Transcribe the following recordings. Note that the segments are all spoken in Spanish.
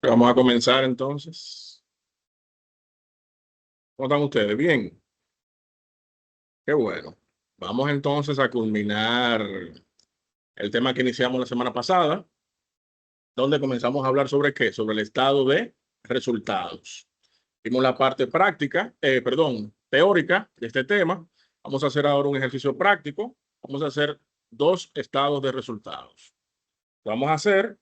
Vamos a comenzar entonces. ¿Cómo están ustedes? Bien, qué bueno. Vamos entonces a culminar el tema que iniciamos la semana pasada, donde comenzamos a hablar sobre qué, sobre el estado de resultados. Vimos la parte práctica, teórica de este tema. Vamos a hacer ahora un ejercicio práctico. Vamos a hacer dos estados de resultados. Lo vamos a hacer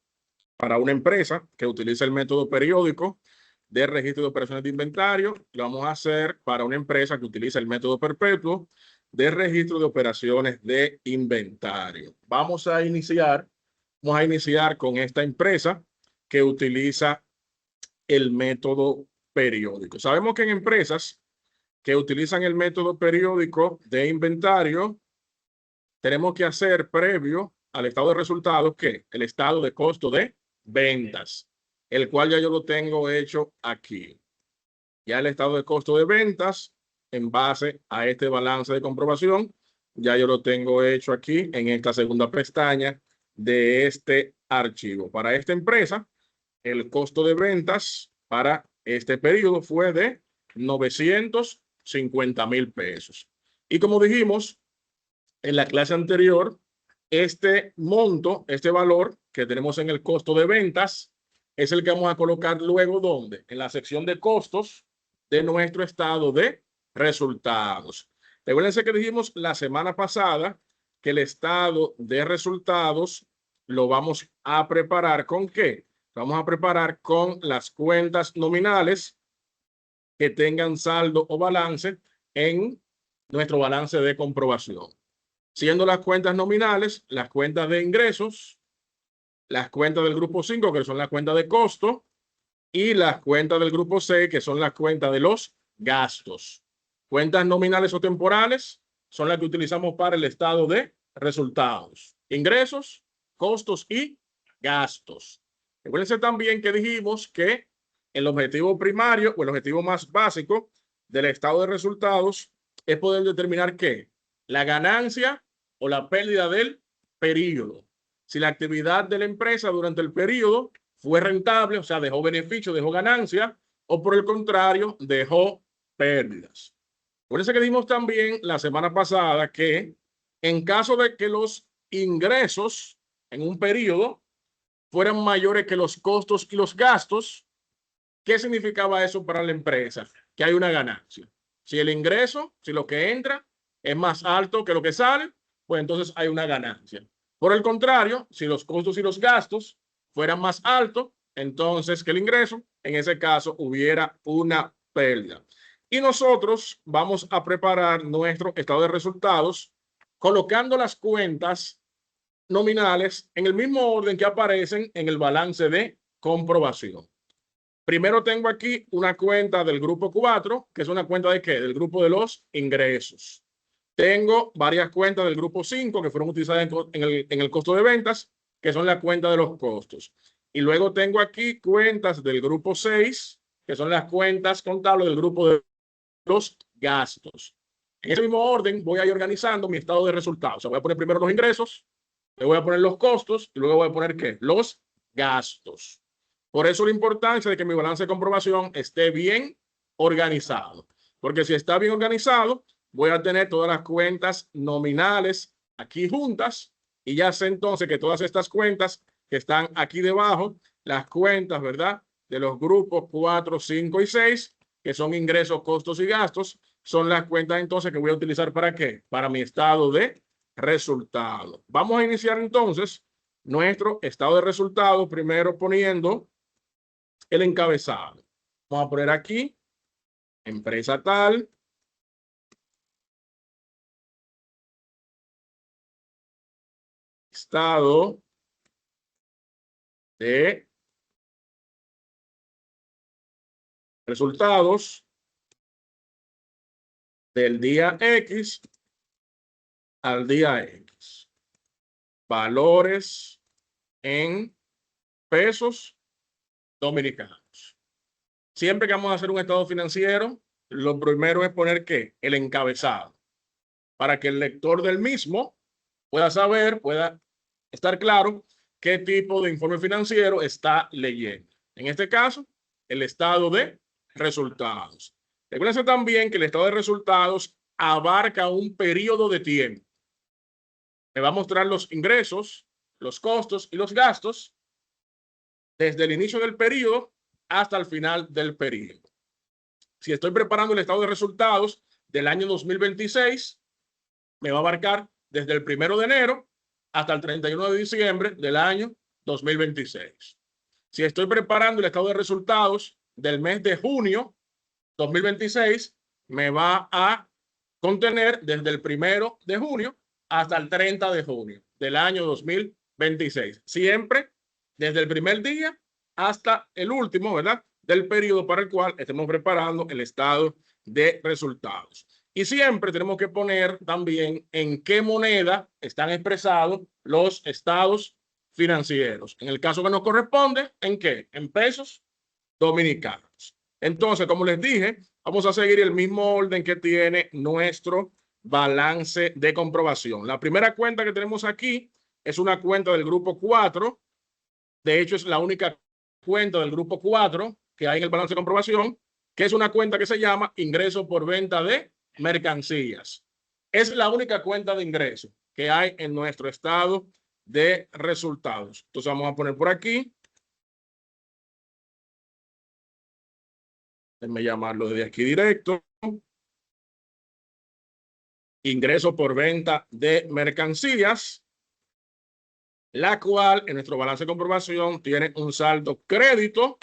para una empresa que utiliza el método periódico de registro de operaciones de inventario. Lo vamos a hacer para una empresa que utiliza el método perpetuo de registro de operaciones de inventario. Vamos a iniciar con esta empresa que utiliza el método periódico. Sabemos que en empresas que utilizan el método periódico de inventario, tenemos que hacer previo al estado de resultados que el estado de costo de ventas, el cual ya yo lo tengo hecho aquí. Ya el estado de costo de ventas en base a este balance de comprobación, ya yo lo tengo hecho aquí en esta segunda pestaña de este archivo. Para esta empresa, el costo de ventas para este periodo fue de 950,000 pesos. Y como dijimos en la clase anterior, este monto, este valor que tenemos en el costo de ventas, es el que vamos a colocar luego ¿dónde? En la sección de costos de nuestro estado de resultados. Recuérdense que dijimos la semana pasada que el estado de resultados lo vamos a preparar ¿con qué? Vamos a preparar con las cuentas nominales que tengan saldo o balance en nuestro balance de comprobación, siendo las cuentas nominales, las cuentas de ingresos, las cuentas del grupo 5, que son las cuentas de costo, y las cuentas del grupo 6, que son las cuentas de los gastos. Cuentas nominales o temporales son las que utilizamos para el estado de resultados. Ingresos, costos y gastos. Recuérdense también que dijimos que el objetivo primario o el objetivo más básico del estado de resultados es poder determinar qué, la ganancia o la pérdida del periodo. Si la actividad de la empresa durante el periodo fue rentable, o sea, dejó beneficio, dejó ganancia, o por el contrario, dejó pérdidas. Por eso que dimos también la semana pasada que en caso de que los ingresos en un periodo fueran mayores que los costos y los gastos, ¿qué significaba eso para la empresa? Que hay una ganancia. Si el ingreso, si lo que entra es más alto que lo que sale, pues entonces hay una ganancia. Por el contrario, si los costos y los gastos fueran más altos, entonces que el ingreso, en ese caso hubiera una pérdida. Y nosotros vamos a preparar nuestro estado de resultados colocando las cuentas nominales en el mismo orden que aparecen en el balance de comprobación. Primero tengo aquí una cuenta del grupo 4, que es una cuenta de qué? Del grupo de los ingresos. Tengo varias cuentas del grupo 5 que fueron utilizadas en el costo de ventas, que son la cuenta de los costos. Y luego tengo aquí cuentas del grupo 6, que son las cuentas contables del grupo de los gastos. En ese mismo orden voy a ir organizando mi estado de resultados. O sea, voy a poner primero los ingresos, le voy a poner los costos y luego voy a poner ¿qué? Los gastos. Por eso la importancia de que mi balance de comprobación esté bien organizado. Porque si está bien organizado, voy a tener todas las cuentas nominales aquí juntas y ya sé entonces que todas estas cuentas que están aquí debajo, las cuentas, ¿verdad? De los grupos 4, 5 y 6, que son ingresos, costos y gastos, son las cuentas entonces que voy a utilizar ¿para qué? Para mi estado de resultado. Vamos a iniciar entonces nuestro estado de resultado primero poniendo el encabezado. Vamos a poner aquí, empresa tal, estado de resultados del día X al día X. Valores en pesos dominicanos. Siempre que vamos a hacer un estado financiero, lo primero es poner ¿qué? El encabezado, para que el lector del mismo pueda saber, pueda estar claro qué tipo de informe financiero está leyendo. En este caso, el estado de resultados. Recuerden también que el estado de resultados abarca un periodo de tiempo. Me va a mostrar los ingresos, los costos y los gastos desde el inicio del periodo hasta el final del periodo. Si estoy preparando el estado de resultados del año 2026, me va a abarcar desde el 1 de enero hasta el 31 de diciembre del año 2026. Si estoy preparando el estado de resultados del mes de junio 2026, me va a contener desde el 1 de junio hasta el 30 de junio del año 2026. Siempre desde el primer día hasta el último, ¿verdad?, del periodo para el cual estemos preparando el estado de resultados. Y siempre tenemos que poner también en qué moneda están expresados los estados financieros. En el caso que nos corresponde, ¿en qué? En pesos dominicanos. Entonces, como les dije, vamos a seguir el mismo orden que tiene nuestro balance de comprobación. La primera cuenta que tenemos aquí es una cuenta del grupo 4. De hecho, es la única cuenta del grupo 4 que hay en el balance de comprobación, que es una cuenta que se llama ingreso por venta de mercancías. Es la única cuenta de ingreso que hay en nuestro estado de resultados. Entonces vamos a poner por aquí. Déjenme llamarlo desde aquí directo. Ingreso por venta de mercancías, la cual en nuestro balance de comprobación tiene un saldo crédito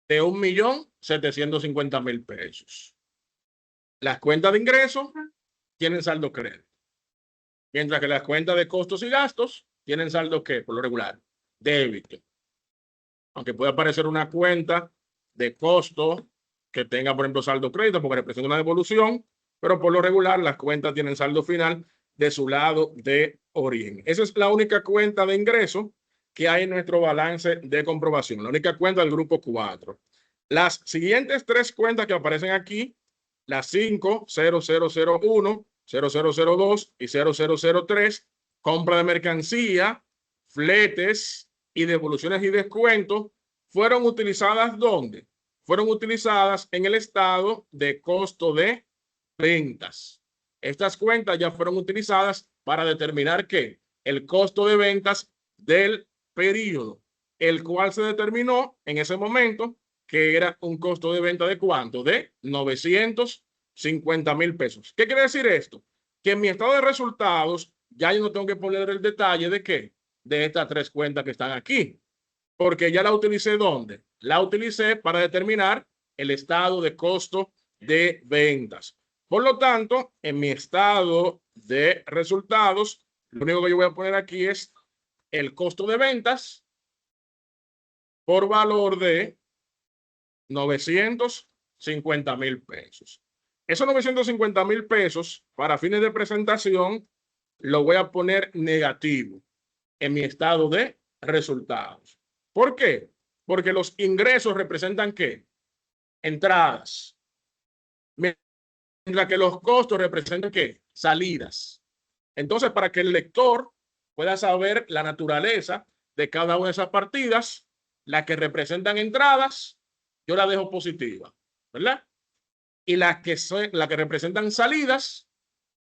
de 1.750.000 pesos. Las cuentas de ingresos tienen saldo crédito, mientras que las cuentas de costos y gastos tienen saldo ¿qué? Por lo regular, débito. Aunque pueda aparecer una cuenta de costo que tenga, por ejemplo, saldo crédito porque representa una devolución, pero por lo regular las cuentas tienen saldo final de su lado de origen. Esa es la única cuenta de ingreso que hay en nuestro balance de comprobación, la única cuenta del grupo 4. Las siguientes tres cuentas que aparecen aquí, las 5, 0001, 0002 y 0003, compra de mercancía, fletes y devoluciones y descuentos, fueron utilizadas ¿dónde? Fueron utilizadas en el estado de costo de ventas. Estas cuentas ya fueron utilizadas para determinar ¿qué? El costo de ventas del periodo, el cual se determinó en ese momento que era un costo de venta de ¿cuánto? De 950.000 pesos. ¿Qué quiere decir esto? Que en mi estado de resultados ya yo no tengo que poner el detalle de ¿qué? De estas tres cuentas que están aquí, porque ya la utilicé ¿dónde? La utilicé para determinar el estado de costo de ventas. Por lo tanto, en mi estado de resultados, lo único que yo voy a poner aquí es el costo de ventas por valor de 950.000 pesos. Esos 950.000 pesos, para fines de presentación, lo voy a poner negativo en mi estado de resultados. ¿Por qué? Porque los ingresos representan ¿qué? Entradas. Mientras que los costos representan ¿qué? Salidas. Entonces, para que el lector pueda saber la naturaleza de cada una de esas partidas, las que representan entradas, yo la dejo positiva, ¿verdad? Y las que representan salidas,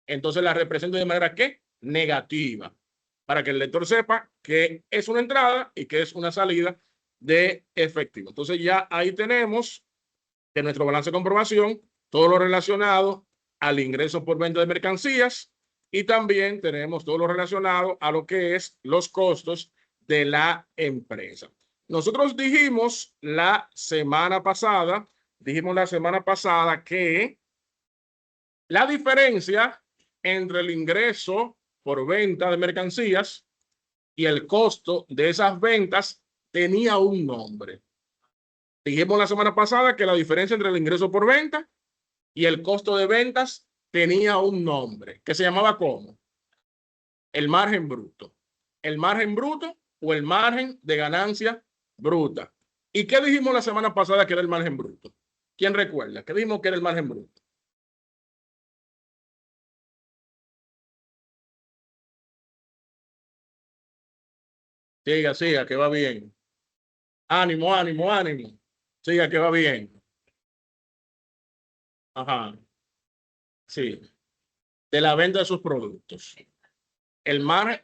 entonces las represento de manera ¿qué? Negativa, para que el lector sepa que es una entrada y que es una salida de efectivo. Entonces ya ahí tenemos de nuestro balance de comprobación todo lo relacionado al ingreso por venta de mercancías y también tenemos todo lo relacionado a lo que es los costos de la empresa. Nosotros dijimos la semana pasada que la diferencia entre el ingreso por venta de mercancías y el costo de esas ventas tenía un nombre. Dijimos la semana pasada que la diferencia entre el ingreso por venta y el costo de ventas tenía un nombre que se llamaba ¿cómo? El margen bruto. El margen bruto o el margen de ganancia bruta. ¿Y qué dijimos la semana pasada que era el margen bruto? ¿Quién recuerda? ¿Qué dijimos que era el margen bruto? Siga, que va bien. Ánimo, ánimo, ánimo. Siga que va bien. Ajá. Sí. De la venta de sus productos. El margen,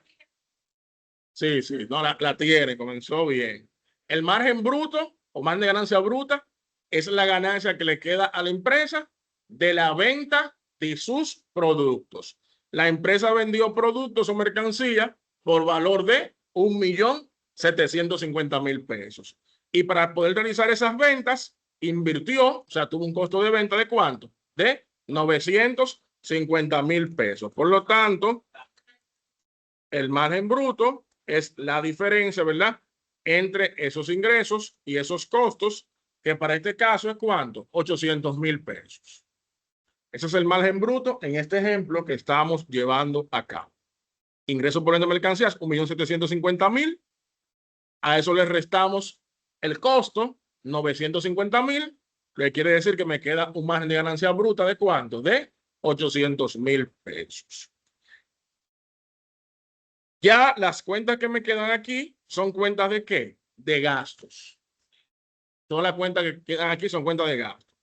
sí, sí, no, la tiene, comenzó bien. El margen bruto o margen de ganancia bruta es la ganancia que le queda a la empresa de la venta de sus productos. La empresa vendió productos o mercancía por valor de 1.750.000 pesos. Y para poder realizar esas ventas, invirtió, o sea, tuvo un costo de venta de ¿cuánto? De 950.000 pesos. Por lo tanto, el margen bruto es la diferencia, ¿verdad? Entre esos ingresos y esos costos, que para este caso es ¿cuánto? 800.000 pesos. Ese es el margen bruto en este ejemplo que estamos llevando acá. Ingresos por venta de mercancías, 1.750.000. A eso le restamos el costo, 950.000, que quiere decir que me queda un margen de ganancia bruta de ¿cuánto? De 800.000 pesos. Ya las cuentas que me quedan aquí son cuentas de ¿qué? De gastos. Todas las cuentas que quedan aquí son cuentas de gastos.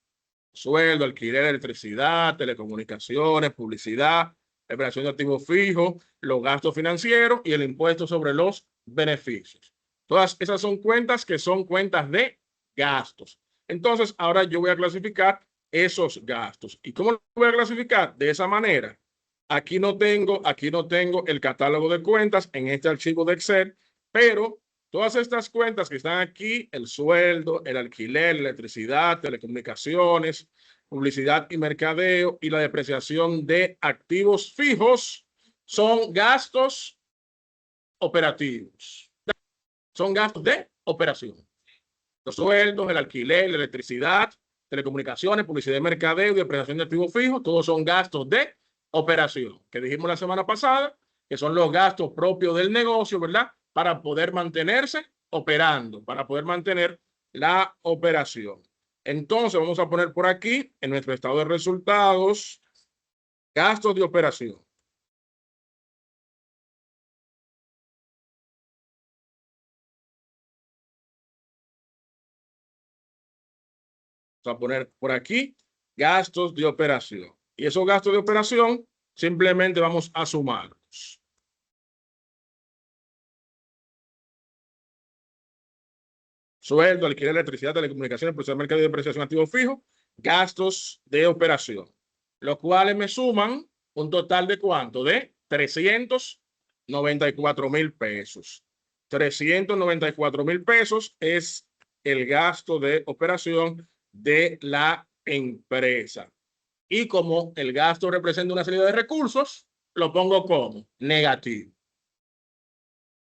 Sueldo, alquiler, electricidad, telecomunicaciones, publicidad, operación de activos fijos, los gastos financieros y el impuesto sobre los beneficios. Todas esas son cuentas que son cuentas de gastos. Entonces, ahora yo voy a clasificar esos gastos. ¿Y cómo lo voy a clasificar? De esa manera. Aquí no tengo el catálogo de cuentas en este archivo de Excel, pero todas estas cuentas que están aquí, el sueldo, el alquiler, la electricidad, telecomunicaciones, publicidad y mercadeo y la depreciación de activos fijos, son gastos operativos. Son gastos de operación. Los sueldos, el alquiler, la electricidad, telecomunicaciones, publicidad y mercadeo y depreciación de activos fijos, todos son gastos de operación, que dijimos la semana pasada, que son los gastos propios del negocio, ¿verdad? Para poder mantenerse operando, para poder mantener la operación. Entonces, vamos a poner por aquí, en nuestro estado de resultados, gastos de operación. Vamos a poner por aquí, gastos de operación. Y esos gastos de operación, simplemente vamos a sumarlos. Sueldo, alquiler, electricidad, telecomunicaciones, publicidad, mercado y depreciación activo fijo, gastos de operación, los cuales me suman un total de ¿cuánto? De 394.000 pesos. 394.000 pesos es el gasto de operación de la empresa. Y como el gasto representa una salida de recursos, lo pongo como negativo.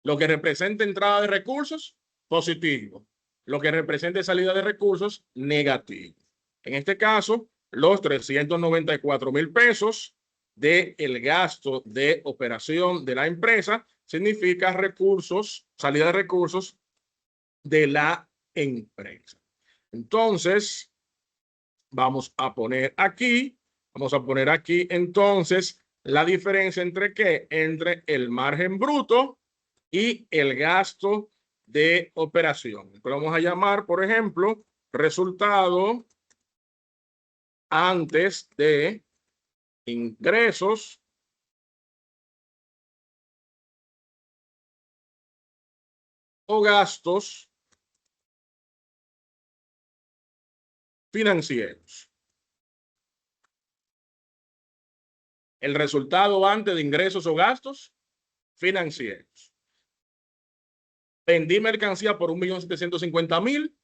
Lo que representa entrada de recursos, positivo. Lo que representa salida de recursos, negativo. En este caso, los 394.000 pesos del gasto de operación de la empresa significa recursos, salida de recursos de la empresa. Entonces, vamos a poner aquí entonces la diferencia entre ¿qué? Entre el margen bruto y el gasto de operación. Lo vamos a llamar, por ejemplo, resultado antes de ingresos o gastos financieros. El resultado antes de ingresos o gastos financieros. Vendí mercancía por 1.750.000.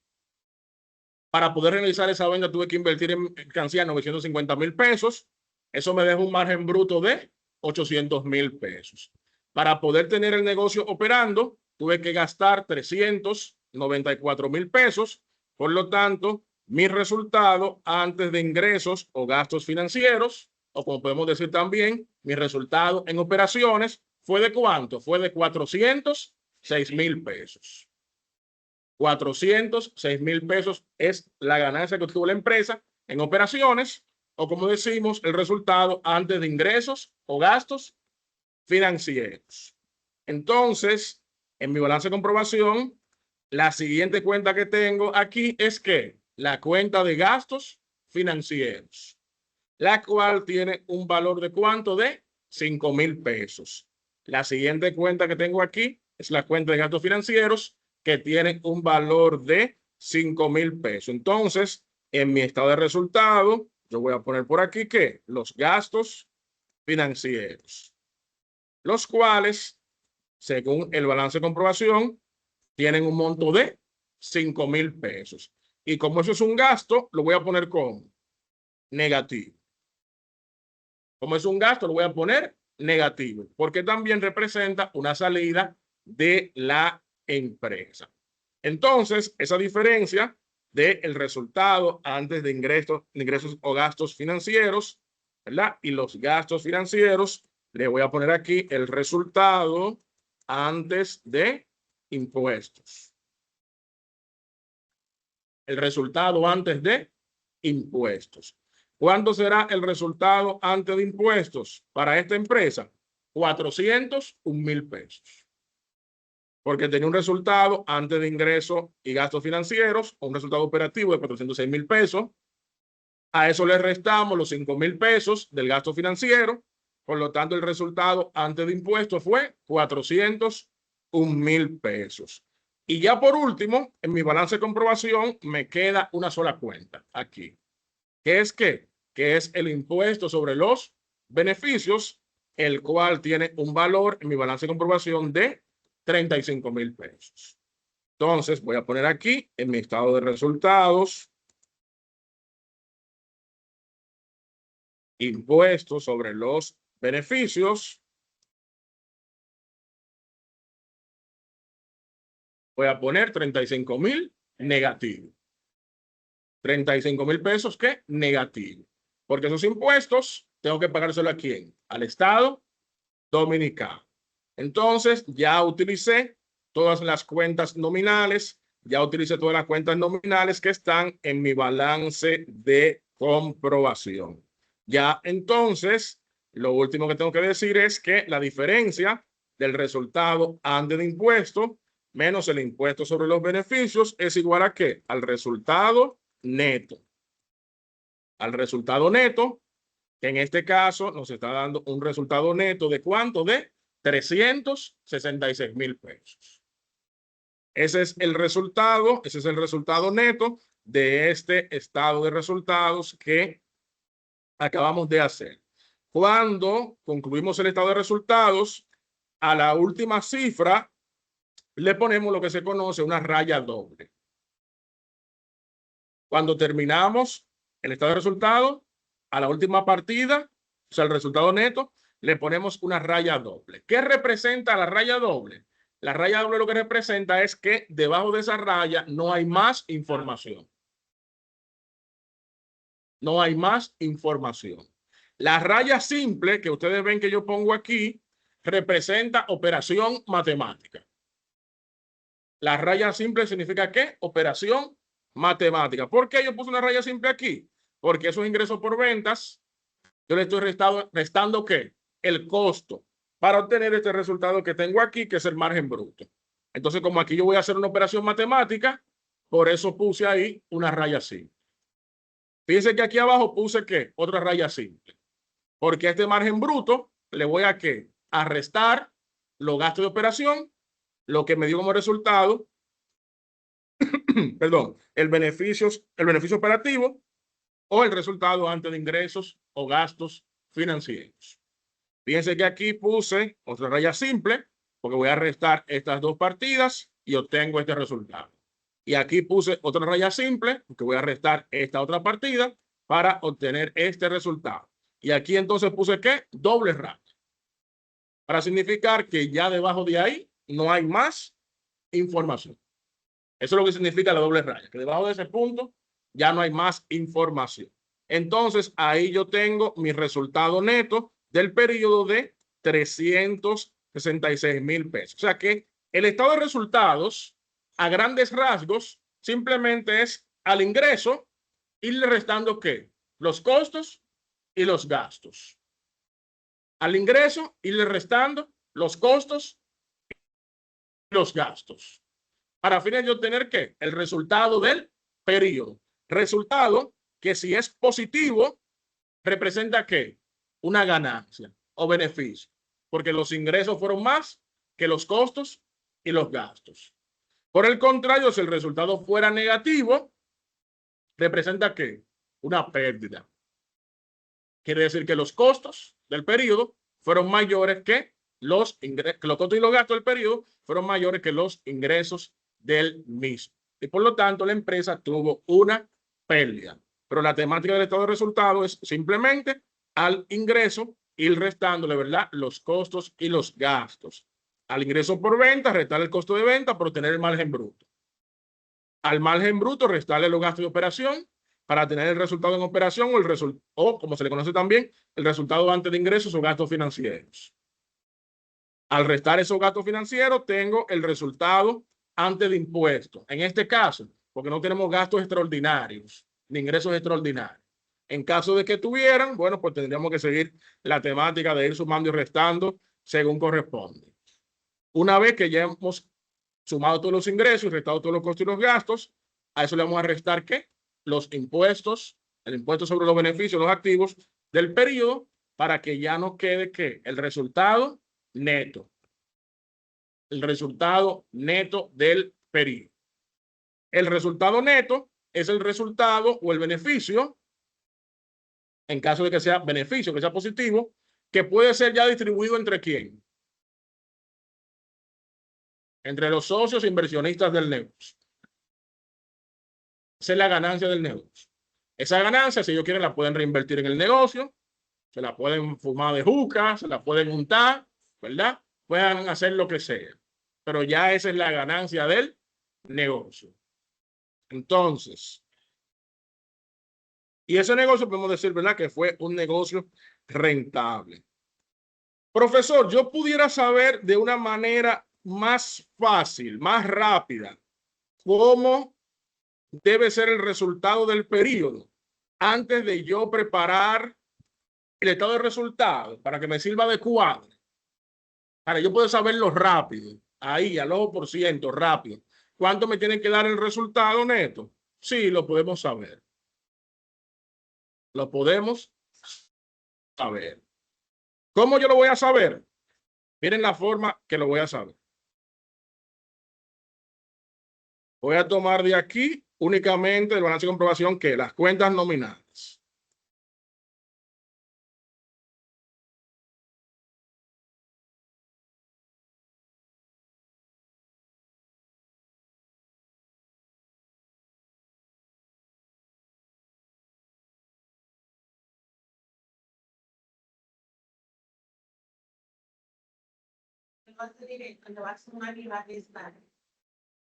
Para poder realizar esa venta tuve que invertir en mercancía 950.000 pesos. Eso me deja un margen bruto de 800.000 pesos. Para poder tener el negocio operando, tuve que gastar 394.000 pesos. Por lo tanto, mi resultado antes de ingresos o gastos financieros, o como podemos decir también, mi resultado en operaciones fue de ¿cuánto? Fue de 406.000 pesos. 406.000 pesos es la ganancia que tuvo la empresa en operaciones, o como decimos, el resultado antes de ingresos o gastos financieros. Entonces, en mi balance de comprobación, La siguiente cuenta que tengo aquí es que la cuenta de gastos financieros, la cual tiene un valor de ¿cuánto? De 5,000 pesos. La siguiente cuenta que tengo aquí es la cuenta de gastos financieros que tiene un valor de 5,000 pesos. Entonces, en mi estado de resultado, yo voy a poner por aquí que los gastos financieros, los cuales, según el balance de comprobación, tienen un monto de 5,000 pesos. Y como eso es un gasto, lo voy a poner como negativo. Como es un gasto, lo voy a poner negativo, porque también representa una salida de la empresa. Entonces, esa diferencia del resultado antes de ingresos o gastos financieros, ¿verdad? Y los gastos financieros, le voy a poner aquí el resultado antes de impuestos. El resultado antes de impuestos. ¿Cuánto será el resultado antes de impuestos para esta empresa? 401,000 pesos. Porque tenía un resultado antes de ingresos y gastos financieros, un resultado operativo de 406,000 pesos. A eso le restamos los 5,000 pesos del gasto financiero. Por lo tanto, el resultado antes de impuestos fue 401,000 pesos. Y ya por último, en mi balance de comprobación me queda una sola cuenta aquí. ¿Qué es qué? Que es el impuesto sobre los beneficios, el cual tiene un valor en mi balance de comprobación de 35,000 pesos. Entonces, voy a poner aquí en mi estado de resultados, impuestos sobre los beneficios. Voy a poner 35,000 negativo. 35,000 pesos que negativo. Porque esos impuestos tengo que pagárselo a quién? Al Estado Dominicano. Entonces, ya utilicé todas las cuentas nominales, ya utilicé todas las cuentas nominales que están en mi balance de comprobación. Ya entonces, lo último que tengo que decir es que la diferencia del resultado antes de impuesto menos el impuesto sobre los beneficios es igual a ¿qué? Al resultado neto. Al resultado neto, que en este caso nos está dando un resultado neto de ¿cuánto? De 366,000 pesos. Ese es el resultado neto de este estado de resultados que acabamos de hacer. Cuando concluimos el estado de resultados, a la última cifra le ponemos lo que se conoce una raya doble. Cuando terminamos el estado de resultados, a la última partida, o sea, el resultado neto, le ponemos una raya doble. ¿Qué representa la raya doble? La raya doble lo que representa es que debajo de esa raya no hay más información. No hay más información. La raya simple que ustedes ven que yo pongo aquí representa operación matemática. La raya simple significa ¿qué? Operación matemática. ¿Por qué yo puse una raya simple aquí? Porque esos ingresos por ventas, yo le estoy restando ¿qué? El costo para obtener este resultado que tengo aquí, que es el margen bruto. Entonces, como aquí yo voy a hacer una operación matemática, por eso puse ahí una raya simple. Fíjense que aquí abajo puse ¿qué? Otra raya simple. Porque a este margen bruto le voy a ¿qué? A restar los gastos de operación, lo que me dio como resultado, perdón, el beneficio operativo o el resultado antes de ingresos o gastos financieros. Fíjense que aquí puse otra raya simple porque voy a restar estas dos partidas y obtengo este resultado. Y aquí puse otra raya simple porque voy a restar esta otra partida para obtener este resultado. Y aquí entonces puse ¿qué? Doble raya. Para significar que ya debajo de ahí no hay más información. Eso es lo que significa la doble raya, que debajo de ese punto ya no hay más información. Entonces, ahí yo tengo mi resultado neto del periodo de 366,000 pesos. O sea que el estado de resultados, a grandes rasgos, simplemente es al ingreso irle restando ¿qué? Los costos y los gastos. Al ingreso irle restando los costos y los gastos. para fines de obtener ¿qué? El resultado del periodo. Resultado que si es positivo, representa ¿qué? Una ganancia o beneficio, porque los ingresos fueron más que los costos y los gastos. Por el contrario, si el resultado fuera negativo, representa ¿qué? Una pérdida. Quiere decir que los costos del periodo fueron mayores que los costos y los gastos del periodo fueron mayores que los ingresos del mismo. Y por lo tanto, la empresa tuvo una pérdida. Pero la temática del estado de resultado es simplemente al ingreso ir restándole, ¿verdad?, los costos y los gastos. Al ingreso por venta, restar el costo de venta por obtener el margen bruto. Al margen bruto, restarle los gastos de operación para tener el resultado en operación o como se le conoce también, el resultado antes de ingresos o gastos financieros. Al restar esos gastos financieros, tengo el resultado antes de impuestos. En este caso, porque no tenemos gastos extraordinarios ni ingresos extraordinarios. En caso de que tuvieran, bueno, pues tendríamos que seguir la temática de ir sumando y restando según corresponde. Una vez que ya hemos sumado todos los ingresos y restado todos los costos y los gastos, a eso le vamos a restar ¿qué? Los impuestos, el impuesto sobre los beneficios, los activos del periodo, para que ya nos quede ¿qué? El resultado neto. El resultado neto del periodo. El resultado neto es el resultado o el beneficio, en caso de que sea beneficio, que sea positivo, que puede ser ya distribuido entre quién. Entre los socios e inversionistas del negocio. Esa es la ganancia del negocio. Esa ganancia, si ellos quieren, la pueden reinvertir en el negocio, se la pueden fumar de juca, se la pueden untar, ¿verdad? Pueden hacer lo que sea. Pero ya esa es la ganancia del negocio. Entonces, y ese negocio podemos decir, ¿verdad?, que fue un negocio rentable. Profesor, yo pudiera saber de una manera más fácil, más rápida, cómo debe ser el resultado del periodo antes de yo preparar el estado de resultados para que me sirva de cuadro, para yo poder saberlo rápido, ahí al ojo por ciento, rápido. ¿Cuánto me tiene que dar el resultado neto? Sí, lo podemos saber. Lo podemos saber. ¿Cómo yo lo voy a saber? Miren la forma que lo voy a saber. Voy a tomar de aquí únicamente el balance de comprobación que las cuentas nominales.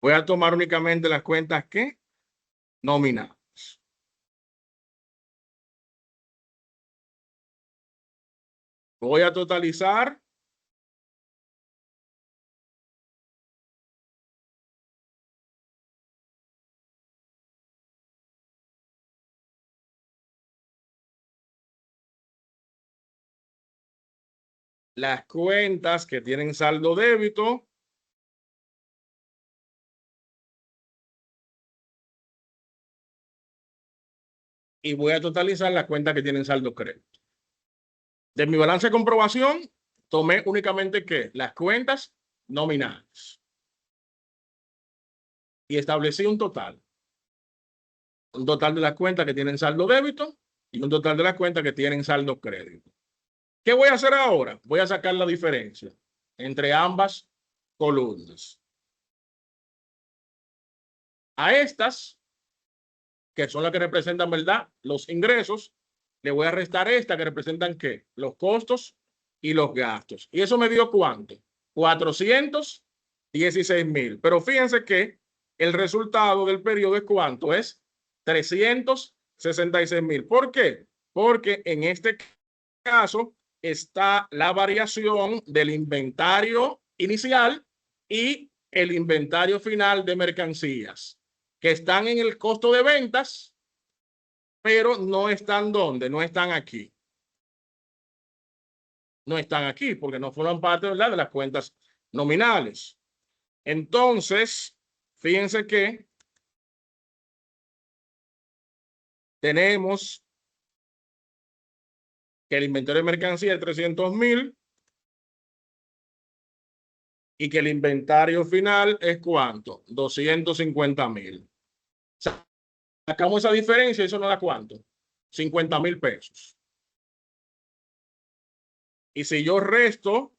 Voy a tomar únicamente las cuentas que nominales. Voy a totalizar las cuentas que tienen saldo débito y voy a totalizar las cuentas que tienen saldo crédito. De mi balance de comprobación, tomé únicamente ¿qué? Las cuentas nominales. Y establecí un total. Un total de las cuentas que tienen saldo débito y un total de las cuentas que tienen saldo crédito. ¿Qué voy a hacer ahora? Voy a sacar la diferencia entre ambas columnas. A estas, que son las que representan, ¿verdad?, los ingresos, le voy a restar esta que representan ¿qué? Los costos y los gastos. ¿Y eso me dio cuánto? 416,000. Pero fíjense que el resultado del periodo es ¿cuánto? Es 366,000. ¿Por qué? Porque en este caso está la variación del inventario inicial y el inventario final de mercancías, que están en el costo de ventas, pero no están ¿dónde? No están aquí. No están aquí porque no forman parte, ¿verdad?, de las cuentas nominales. Entonces, Fíjense que tenemos que el inventario de mercancía es 300,000 y que el inventario final es ¿cuánto? 250,000. Sacamos esa diferencia y eso nos da ¿cuánto? 50,000 pesos. Y si yo resto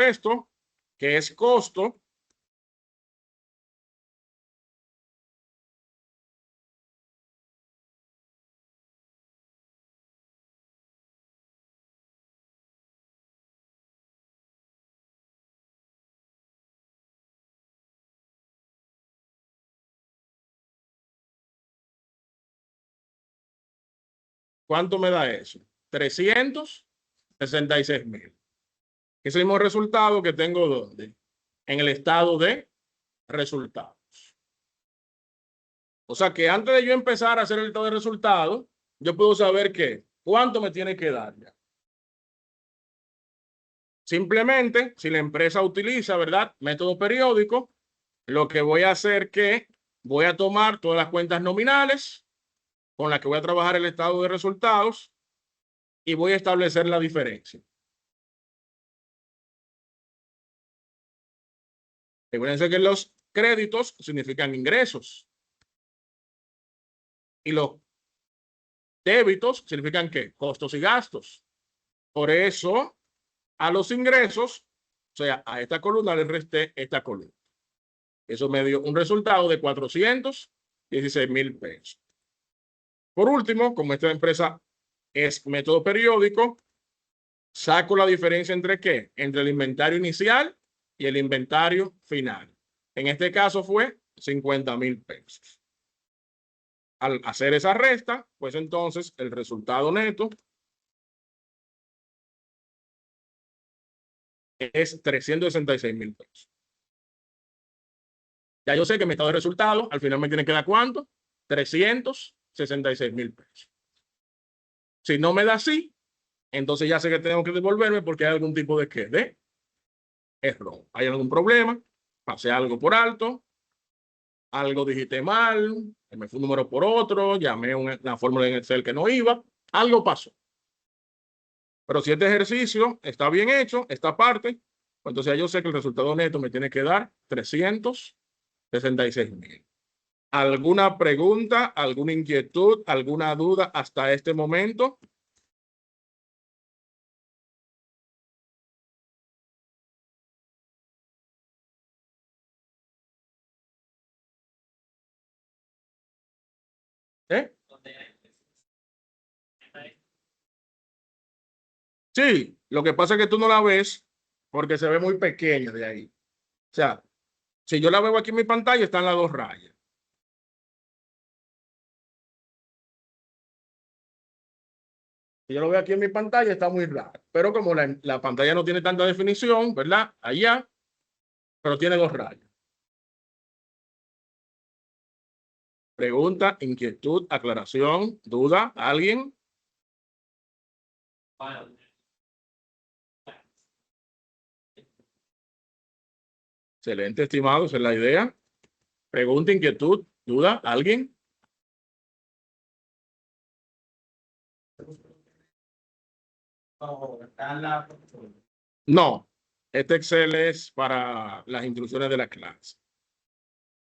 esto, que es costo, ¿cuánto me da eso? 366,000. Ese mismo resultado que tengo ¿dónde? En el estado de resultados. O sea que antes de yo empezar a hacer el estado de resultados, yo puedo saber que cuánto me tiene que dar ya. Simplemente, si la empresa utiliza, ¿verdad?, método periódico, lo que voy a hacer es que voy a tomar todas las cuentas nominales con las que voy a trabajar el estado de resultados y voy a establecer la diferencia. Recuerden que los créditos significan ingresos y los débitos significan ¿qué? Costos y gastos. Por eso, a los ingresos, o sea, a esta columna le resté esta columna. Eso me dio un resultado de 416,000 pesos. Por último, como esta empresa es método periódico, saco la diferencia entre ¿qué? Entre el inventario inicial y el inventario final. En este caso fue 50,000 pesos. Al hacer esa resta, pues entonces el resultado neto es 366,000 pesos. Ya yo sé que mi estado de resultado al final me tiene que dar ¿cuánto? 366,000 pesos. Si no me da así, entonces ya sé que tengo que devolverme porque hay algún tipo de ¿qué? De error. Hay algún problema, pasé algo por alto, algo digité mal, me fue un número por otro, llamé una fórmula en Excel que no iba, algo pasó. Pero si este ejercicio está bien hecho, esta parte, pues entonces ya yo sé que el resultado neto me tiene que dar 366,000. ¿Alguna pregunta, alguna inquietud, alguna duda hasta este momento? ¿Eh? Sí, lo que pasa es que tú no la ves porque se ve muy pequeña de ahí. O sea, si yo la veo aquí en mi pantalla, están las dos rayas. Si yo lo veo aquí en mi pantalla, está muy raro. Pero como la pantalla no tiene tanta definición, ¿verdad? Allá, pero tiene dos rayas. Pregunta, inquietud, aclaración, duda, ¿alguien? Excelente, estimado, esa es la idea. Pregunta, inquietud, duda, ¿alguien? No, este Excel es para las instrucciones de la clase.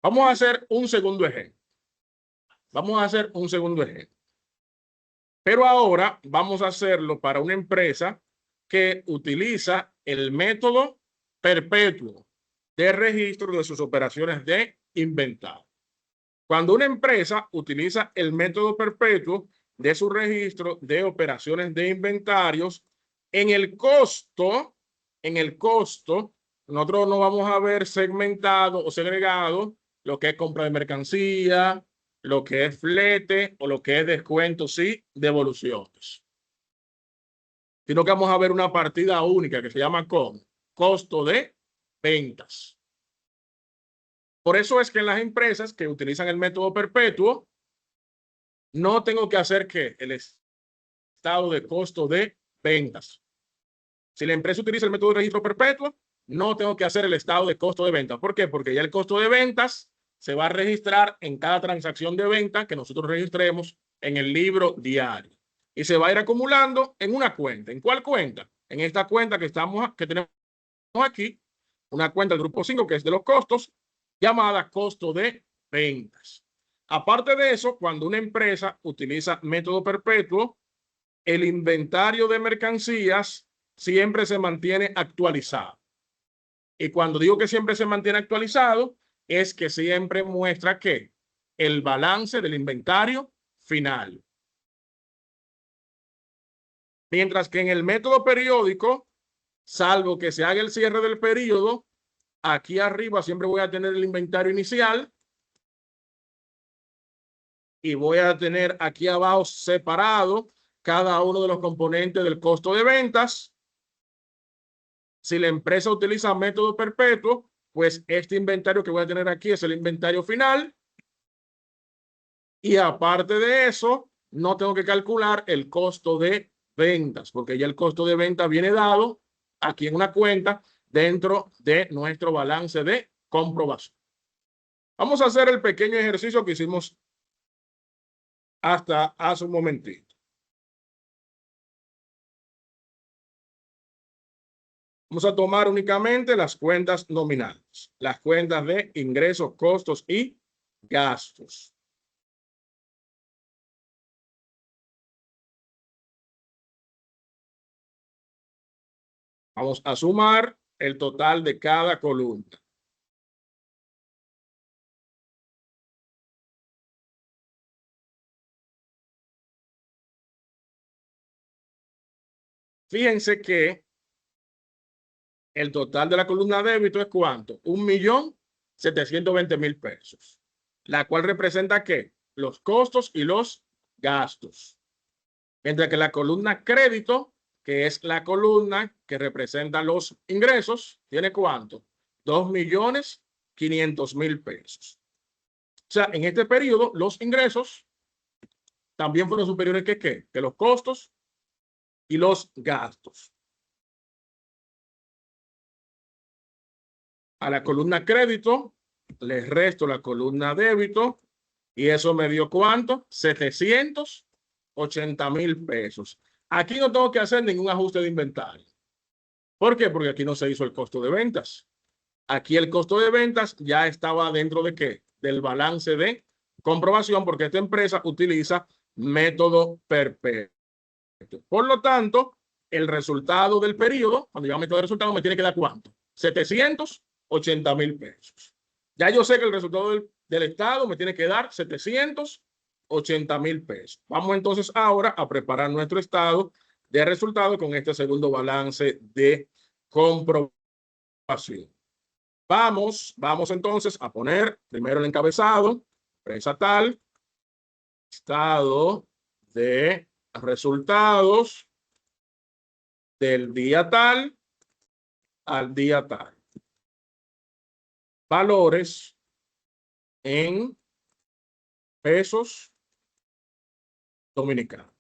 Vamos a hacer un segundo ejemplo. Pero ahora vamos a hacerlo para una empresa que utiliza el método perpetuo de registro de sus operaciones de inventario. Cuando una empresa utiliza el método perpetuo de su registro de operaciones de inventarios, en el costo, nosotros no vamos a ver segmentado o segregado lo que es compra de mercancía, lo que es flete o lo que es descuentos y devoluciones. Sino que vamos a ver una partida única que se llama costo de ventas. Por eso es que en las empresas que utilizan el método perpetuo, no tengo que hacer que el estado de costo de ventas. Si la empresa utiliza el método de registro perpetuo, no tengo que hacer el estado de costo de ventas. ¿Por qué? Porque ya el costo de ventas se va a registrar en cada transacción de venta que nosotros registremos en el libro diario. Y se va a ir acumulando en una cuenta. ¿En cuál cuenta? En esta cuenta que tenemos aquí, una cuenta del grupo 5 que es de los costos, llamada costo de ventas. Aparte de eso, cuando una empresa utiliza método perpetuo, el inventario de mercancías siempre se mantiene actualizado. Y cuando digo que siempre se mantiene actualizado, es que siempre muestra que el balance del inventario final. Mientras que en el método periódico, salvo que se haga el cierre del periodo, aquí arriba siempre voy a tener el inventario inicial y voy a tener aquí abajo separado cada uno de los componentes del costo de ventas. Si la empresa utiliza método perpetuo, pues este inventario que voy a tener aquí es el inventario final. Y aparte de eso, no tengo que calcular el costo de ventas, porque ya el costo de venta viene dado aquí en una cuenta dentro de nuestro balance de comprobación. Vamos a hacer el pequeño ejercicio que hicimos hasta hace un momentito. Vamos a tomar únicamente las cuentas nominales, las cuentas de ingresos, costos y gastos. Vamos a sumar el total de cada columna. Fíjense que el total de la columna débito es ¿cuánto? 1.720.000 pesos, la cual representa ¿qué? Los costos y los gastos. Mientras que la columna crédito, que es la columna que representa los ingresos, ¿tiene cuánto? 2.500.000 pesos. O sea, en este periodo, los ingresos también fueron superiores que ¿qué? Que los costos y los gastos. A la columna crédito le resto la columna débito y eso me dio ¿cuánto? 780.000 pesos. Aquí no tengo que hacer ningún ajuste de inventario. ¿Por qué? Porque aquí no se hizo el costo de ventas. Aquí el costo de ventas ya estaba dentro de ¿qué? Del balance de comprobación, porque esta empresa utiliza método perpetuo. Por lo tanto, el resultado del periodo, cuando yo meto el resultado, me tiene que dar ¿cuánto? 780.000 pesos. Ya yo sé que el resultado del Estado me tiene que dar 780.000 pesos. Vamos entonces ahora a preparar nuestro estado de resultado con este segundo balance de comprobación. Vamos entonces a poner primero el encabezado, empresa tal, estado de resultados del día tal al día tal. Valores en pesos dominicanos.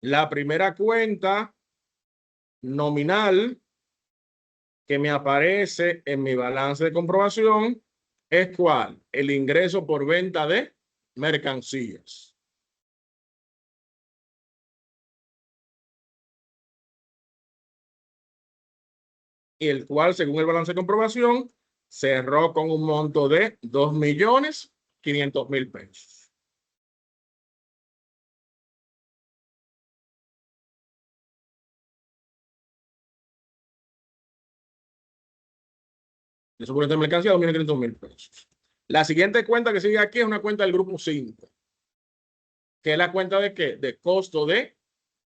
La primera cuenta nominal que me aparece en mi balance de comprobación es ¿cuál? El ingreso por venta de mercancías. Y el cual, según el balance de comprobación, cerró con un monto de 2.500.000 pesos. De su cuenta de mercancía, 2.500.000 pesos. La siguiente cuenta que sigue aquí es una cuenta del grupo 5, que es la cuenta de ¿qué? De costo de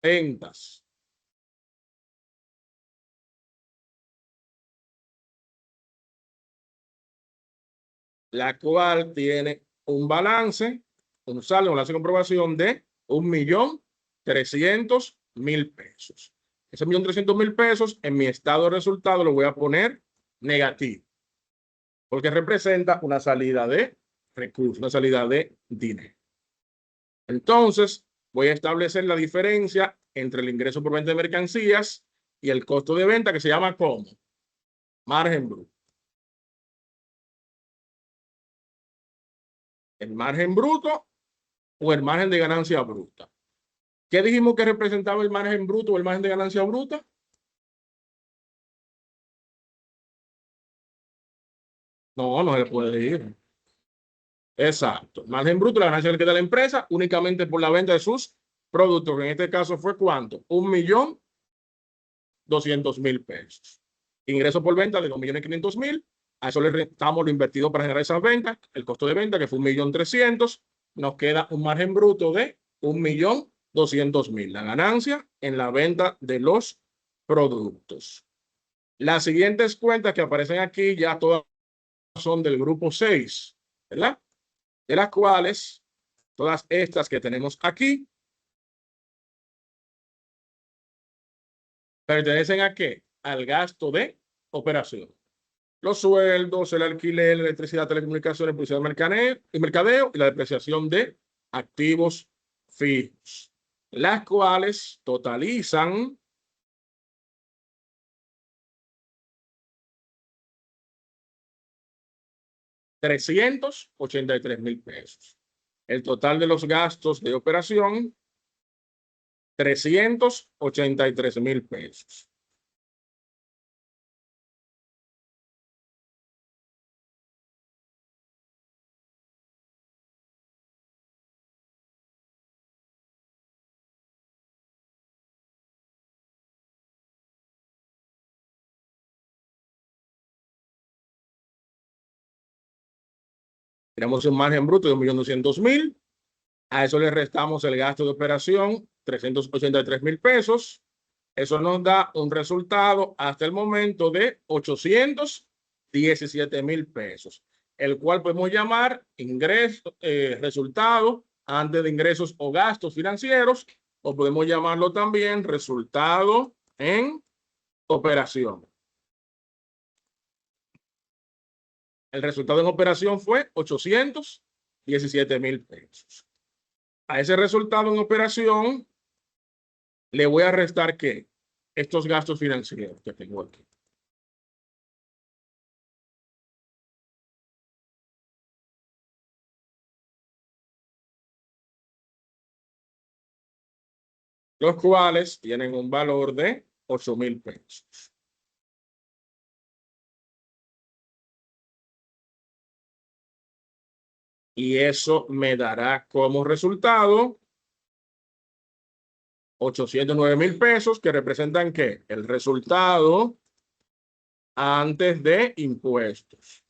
ventas. La cual tiene un balance, un saldo, un balance de comprobación de 1.300.000 pesos. Ese 1.300.000 pesos en mi estado de resultado lo voy a poner negativo. porque representa una salida de recursos, una salida de dinero. Entonces, voy a establecer la diferencia entre el ingreso por venta de mercancías y el costo de venta, que se llama ¿cómo? Margen bruto. El margen bruto o el margen de ganancia bruta. ¿Qué dijimos que representaba el margen bruto o el margen de ganancia bruta? No, no se puede ir. Exacto. Margen bruto, la ganancia que queda la empresa únicamente por la venta de sus productos, que en este caso fue ¿cuánto? 1.200.000 pesos. Ingreso por venta de 2.500.000. A eso le restamos lo invertido para generar esas ventas, el costo de venta que fue 1.300.000. Nos queda un margen bruto de 1.200.000. La ganancia en la venta de los productos. Las siguientes cuentas que aparecen aquí ya todas son del grupo 6, ¿verdad? De las cuales todas estas que tenemos aquí pertenecen ¿a qué? Al gasto de operación. Los sueldos, el alquiler, la electricidad, telecomunicaciones, publicidad y mercadeo y la depreciación de activos fijos, las cuales totalizan $383.000. El total de los gastos de operación, $383.000. Tenemos un margen bruto de 1.200.000. A eso le restamos el gasto de operación, $383.000. Eso nos da un resultado hasta el momento de $817.000, el cual podemos llamar ingreso, resultado antes de ingresos o gastos financieros, o podemos llamarlo también resultado en operación. El resultado en operación fue $817.000. A ese resultado en operación le voy a restar ¿qué? Estos gastos financieros que tengo aquí. Los cuales tienen un valor de $8.000. Y eso me dará como resultado $809.000, que representan ¿qué? El resultado antes de impuestos.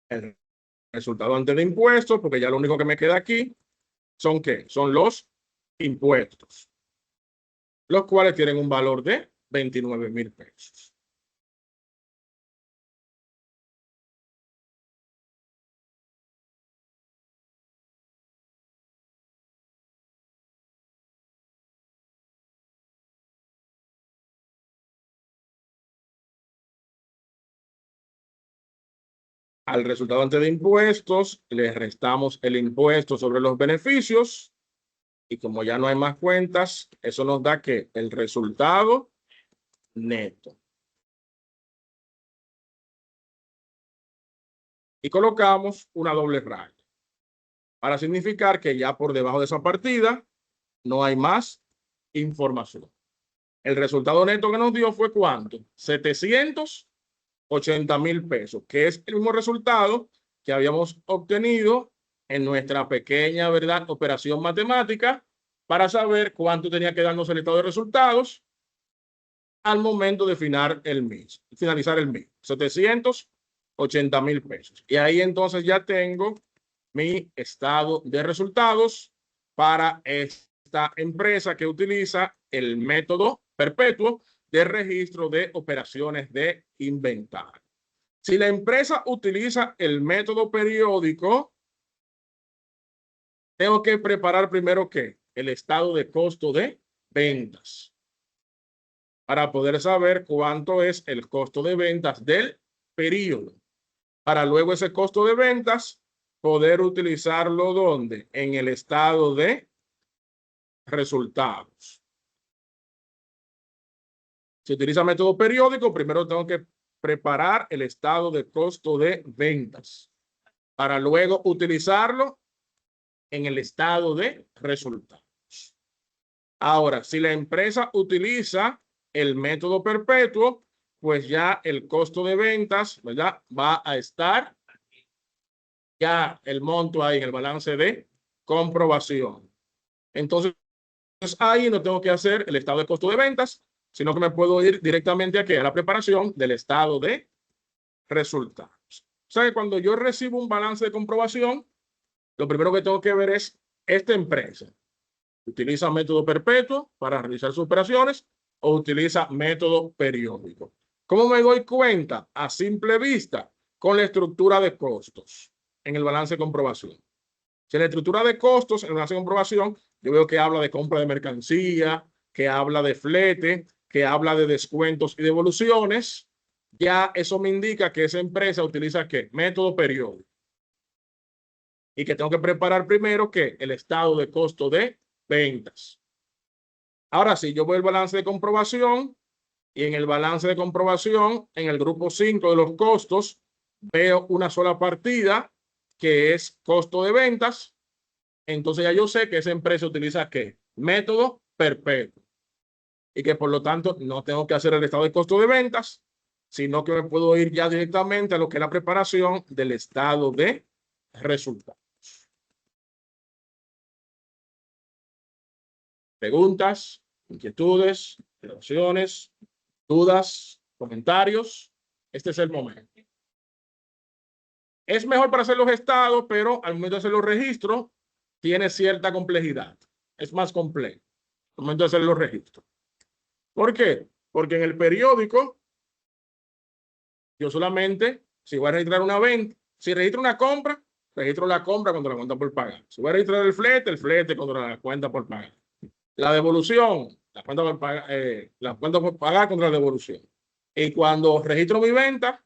El resultado antes de impuestos, porque ya lo único que me queda aquí son ¿qué? Son los impuestos, los cuales tienen un valor de $29.000. Al resultado antes de impuestos le restamos el impuesto sobre los beneficios y como ya no hay más cuentas, eso nos da que el resultado neto. Y colocamos una doble raya para significar que ya por debajo de esa partida no hay más información. El resultado neto que nos dio fue ¿cuánto? $780.000, que es el mismo resultado que habíamos obtenido en nuestra pequeña, ¿verdad?, operación matemática para saber cuánto tenía que darnos el estado de resultados al momento de finalizar el mes. $780.000. Y ahí entonces ya tengo mi estado de resultados para esta empresa que utiliza el método perpetuo de registro de operaciones de inventario. Si la empresa utiliza el método periódico, tengo que preparar primero ¿qué? El estado de costo de ventas. para poder saber cuánto es el costo de ventas del periodo. Para luego ese costo de ventas poder utilizarlo ¿dónde? En el estado de resultados. Si utiliza método periódico, primero tengo que preparar el estado de costo de ventas para luego utilizarlo en el estado de resultados. Ahora, si la empresa utiliza el método perpetuo, pues ya el costo de ventas, ¿verdad? Va a estar ya el monto ahí en el balance de comprobación. Entonces, ahí no tengo que hacer el estado de costo de ventas, sino que me puedo ir directamente aquí a la preparación del estado de resultados. O sea que cuando yo recibo un balance de comprobación, lo primero que tengo que ver es esta empresa. ¿Utiliza método perpetuo para realizar sus operaciones o utiliza método periódico? ¿Cómo me doy cuenta? A simple vista, con la estructura de costos en el balance de comprobación. Si en la estructura de costos, en el balance de comprobación, yo veo que habla de compra de mercancía, que habla de flete, que habla de descuentos y devoluciones, ya eso me indica que esa empresa utiliza ¿qué? Método periódico. Y que tengo que preparar primero que el estado de costo de ventas. Ahora sí, yo voy al balance de comprobación y en el balance de comprobación, en el grupo 5 de los costos, veo una sola partida que es costo de ventas. Entonces ya yo sé que esa empresa utiliza ¿qué? Método perpetuo. Y que por lo tanto no tengo que hacer el estado de costo de ventas, sino que me puedo ir ya directamente a lo que es la preparación del estado de resultados. Preguntas, inquietudes, observaciones, dudas, comentarios. Este es el momento. Es mejor para hacer los estados, pero al momento de hacer los registros tiene cierta complejidad. Es más complejo al momento de hacer los registros. ¿Por qué? Porque en el periódico yo solamente, si voy a registrar una venta, si registro una compra, registro la compra contra la cuenta por pagar. Si voy a registrar el flete contra la cuenta por pagar. La devolución, la cuenta por pagar contra la devolución. Y cuando registro mi venta,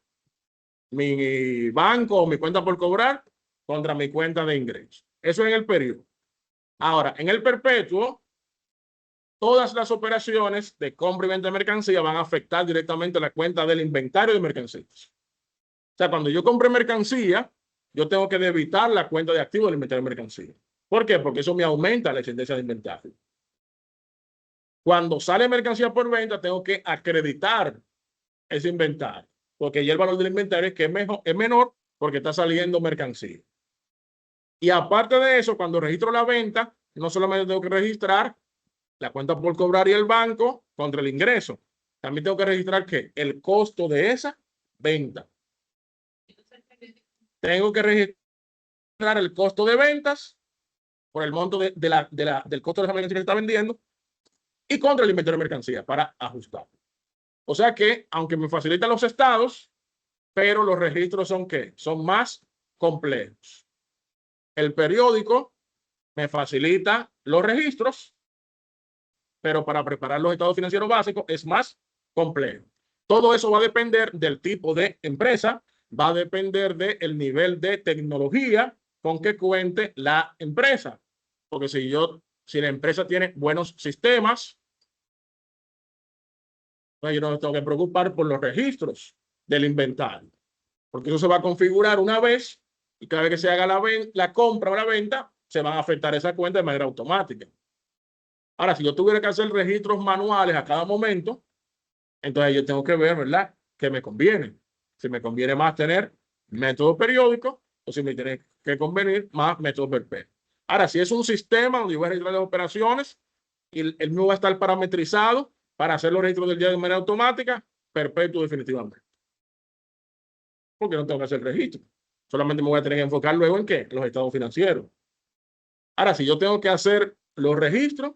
mi banco o mi cuenta por cobrar contra mi cuenta de ingreso. Eso en el periodo. Ahora, en el perpetuo, todas las operaciones de compra y venta de mercancía van a afectar directamente la cuenta del inventario de mercancías. O sea, cuando yo compre mercancía, yo tengo que debitar la cuenta de activos del inventario de mercancía. ¿Por qué? Porque eso me aumenta la existencia de inventario. Cuando sale mercancía por venta, tengo que acreditar ese inventario, porque ya el valor del inventario es que es menor porque está saliendo mercancía. Y aparte de eso, cuando registro la venta, no solamente tengo que registrar la cuenta por cobrar y el banco contra el ingreso, también tengo que registrar ¿qué? El costo de esa venta. Tengo que registrar el costo de ventas por el monto del costo de la mercancía que está vendiendo y contra el inventario de mercancía para ajustar. O sea que, aunque me facilitan los estados, pero los registros son ¿qué? Son más complejos. El periódico me facilita los registros, pero para preparar los estados financieros básicos es más complejo. Todo eso va a depender del tipo de empresa, va a depender del nivel de tecnología con que cuente la empresa. Porque si la empresa tiene buenos sistemas, pues yo no me tengo que preocupar por los registros del inventario, porque eso se va a configurar una vez y cada vez que se haga la compra o la venta, se van a afectar esa cuenta de manera automática. Ahora, si yo tuviera que hacer registros manuales a cada momento, entonces yo tengo que ver, ¿verdad?, qué me conviene. Si me conviene más tener método periódico o si me tiene que convenir más método perpetuo. Ahora, si es un sistema donde yo voy a registrar las operaciones y el mismo va a estar parametrizado para hacer los registros del día de manera automática, perpetuo definitivamente. Porque no tengo que hacer registro. Solamente me voy a tener que enfocar luego en ¿qué? Los estados financieros. Ahora, si yo tengo que hacer los registros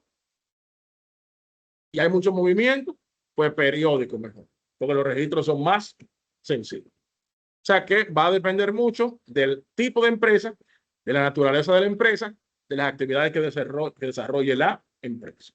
y hay mucho movimiento, pues periódico mejor, porque los registros son más sencillos. O sea que va a depender mucho del tipo de empresa, de la naturaleza de la empresa, de las actividades que desarrolle la empresa.